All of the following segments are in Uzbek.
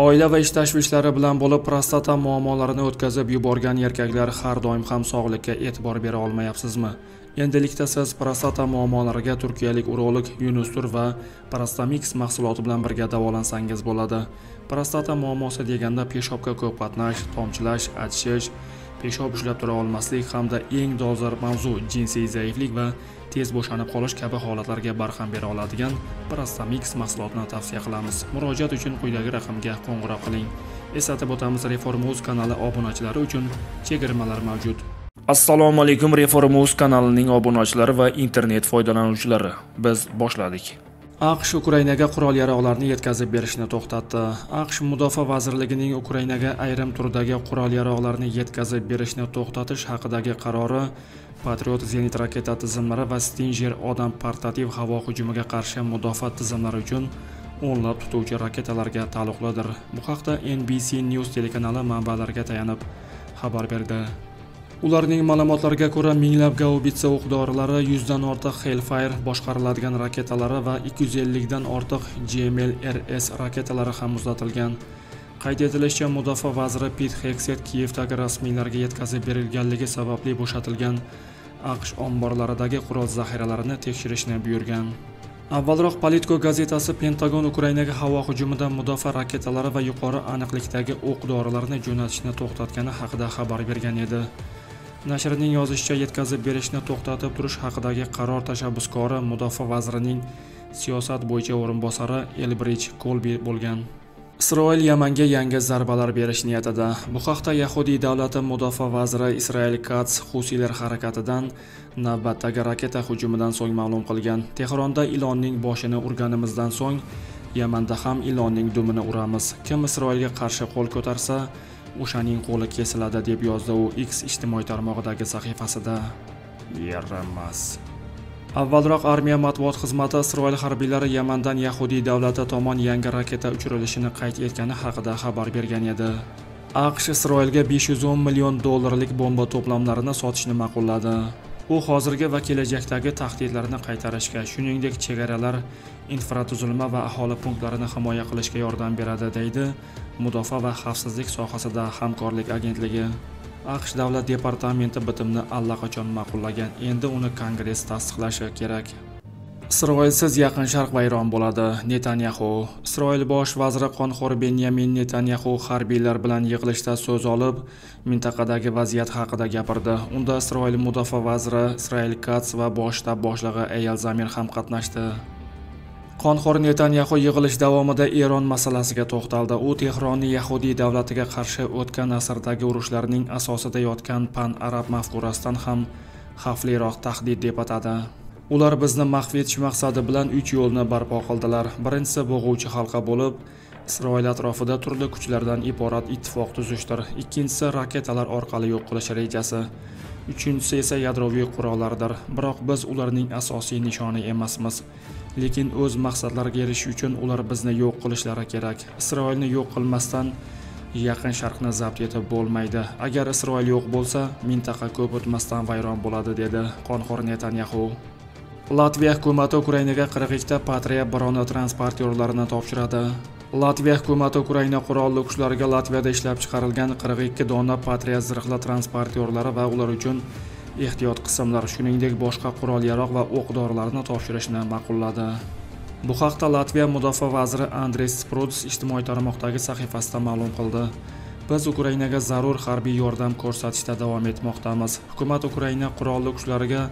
Oila va ish tashvishlari bilan bo'lib prostata muammolarini o'tkazib yuborgan erkaklar har doim ham sog'likka e'tibor bera olmayapsizmi? Endilikda siz prostata muammolariga turkiyalik urolog Yunustur va Prostamix mahsuloti bilan birga davolansangiz bo'ladi. Prostata muammosi deganda peshobga ko'p qatnash, tomchilash, achishish, peshob ushlab tura olmaslik hamda eng dolzarb mavzu jinsiy zaiflik va tez bo'shanib qolish kabi holatlarga barham bera oladigan Prostamix mahsulotini tavsiya qilamiz. Murojaat uchun quyidagi raqamga qo'ng'iroq qiling. Eslatib o'tamiz, Reformuz kanali obunachilari uchun chegirmalar mavjud. Assalomu alaykum Reformuz kanalining obunachilari va internet foydalanuvchilari. Biz boshladik. AQSh Ukrainaga qurol-yarog'larni yetkazib berishni to'xtatdi. AQSh Mudofaa vazirligining Ukrainaga ayrim turdagi qurol-yarog'larni yetkazib berishni to'xtatish haqidagi qarori Patriot zenit raketa tizimlari va Stinger odam portativ havo hujumiga qarshi mudofaa tizimlari uchun o'nlab tutuvchi raketalarga taalluqlidir. Bu haqda NBC News telekanali manbalariga tayanib xabar berdi. Ularning ma'lumotlariga ko'ra, minglab gaubitsa o'q-dorilari, 100 dan ortiq Hellfire boshqariladigan raketalari va 250 dan ortiq GMLRS raketalari ham muzlatilgan. Qayd etilishicha, mudofaa vaziri Pete Hegseth Kiyevdagi rasmiylarga yetkazib berilganligi sababli bo'shatilgan AQSh omborlaridagi qurol zaxiralarini tekshirishni buyurgan. Avvalroq Politico gazetasi Pentagon Ukrainaga havo hujumida mudofaa raketalari va yuqori aniqlikdagi o'q-dorilarni jo'natishni to'xtatgani haqida xabar bergan edi. Nashrning yozishicha, yetkazib berishni to'xtatib turish haqidagi qaror tashabbuskori mudofaa vazirining siyosat bo'yicha o'rinbosari Elbrich Kolbi bo'lgan. Isroil Yamanga yangi zarbalar berish niyatida. Bu haqda Yahudiy davlati mudofaa vaziri Israel Katz Husiylar harakatidan navbatdagi raketa hujumidan so'ng ma'lum qilgan. Tehronda ilonning boshini urganimizdan so'ng Yamanda ham ilonning dumini uramiz. Kim Isroilga qarshi qo'l ko'tarsa, o'shaning qo'li kesiladi, deb yozdi u X ijtimoiy tarmog'idagi sahifasida. Yaramas. Avvalroq armiya matbuot xizmati Isroil harbiylari Yamandan Yahudiy davlati tomon yangi raketa uchirilishini qayd etgani haqida xabar bergan edi. AQSh Isroilga 510 million dollarlik bomba to'plamlarini sotishni ma'qulladi. U hozirgi va kelajakdagi tahdidlarni qaytarishga, shuningdek chegaralar, infratuzilma va aholi punktlarini himoya qilishga yordam beradi, deydi Mudofaa va xavfsizlik sohasida hamkorlik agentligi. AQSh davlat departamenti bitimni allaqachon ma'qullagan. Endi uni Kongress tasdiqlashi kerak. Isroilsiz Yaqin Sharq vayron bo'ladi. Netanyahu. Isroil bosh vaziri qonxo'r Benyamin Netanyahu harbiylar bilan yig'ilishda so'z olib, mintaqadagi vaziyat haqida gapirdi. Unda Isroil mudofaa vaziri Israel Katz va bosh shtab boshlig'i Eyal Zamir ham qatnashdi. Qonxo'r Netanyahu yig'ilish davomida Eron masalasiga to'xtaldi. U Tehronni Yahudiy davlatiga qarshi o'tgan asrdagi urushlarning asosida yotgan pan-arab mafkurasidan ham xavfliroq tahdid deb atadi. Ular bizni mahv etish maqsadi bilan 3 yo'lni barpo qildilar. Birinchisi bo'g'uvchi halqa bo'lib, Isroil atrofida turli kuchlardan iborat ittifoq tuzishdir. Ikkinchisi raketalar orqali yo'q qilish rejasi. Uchinchisi esa yadroviy qurollardir. Biroq biz ularning asosiy nishoni emasmiz. Lekin o'z maqsadlariga erishish uchun ular bizni yo'q qilishlari kerak. Isroilni yo'q qilmasdan Yaqin Sharqni zabt etib bo'lmaydi. Agar Isroil yo'q bo'lsa, mintaqa ko'p o'tmasdan vayron bo'ladi, dedi qonxo'r Netanyahu. Latviya hukumati Ukrainaga 42 ta Patria bronetransportyorlarini topshiradi. Latviya hukumati Ukraina qurolli kuchlariga Latviyada ishlab chiqarilgan 42 dona Patria zirhli transportyorlari va ular uchun ehtiyot qismlar, shuningdek boshqa qurol-yarog' va o'q-dorilarni topshirishni ma'qulladi. Bu haqda Latviya mudofaa vaziri Andris Sprudis ijtimoiy tarmoqdagi sahifasida ma'lum qildi. Biz Ukrainaga zarur harbiy yordam ko'rsatishda davom etmoqdamiz. Hukumat Ukraina qurolli kuchlariga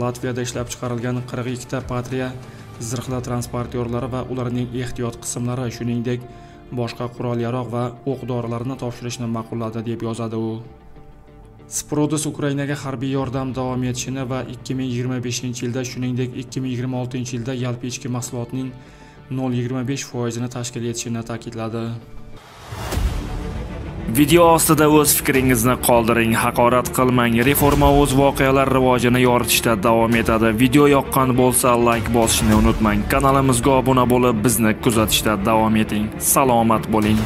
Latviyada ishlab chiqarilgan 42 ta Patria zirhli transportyorlari va ularning ehtiyot qismlari, shuningdek boshqa qurol-yarog' va o'q-dorilarni topshirishni ma'qulladi, deb yozadi u. Sprudis Ukrainaga harbiy yordam davom etishini va 2025-yilda, shuningdek 2026-yilda yalpi ichki mahsulotning 0,25% tashkil etishini ta'kidladi. Video ostida o'z fikringizni qoldiring, haqorat qilmang. Reformuz voqealar rivojini yoritishda davom etadi. Video yoqqan bo'lsa, like bosishni unutmang. Kanalimizga obuna bo'lib, bizni kuzatishda davom eting. Salomat bo'ling.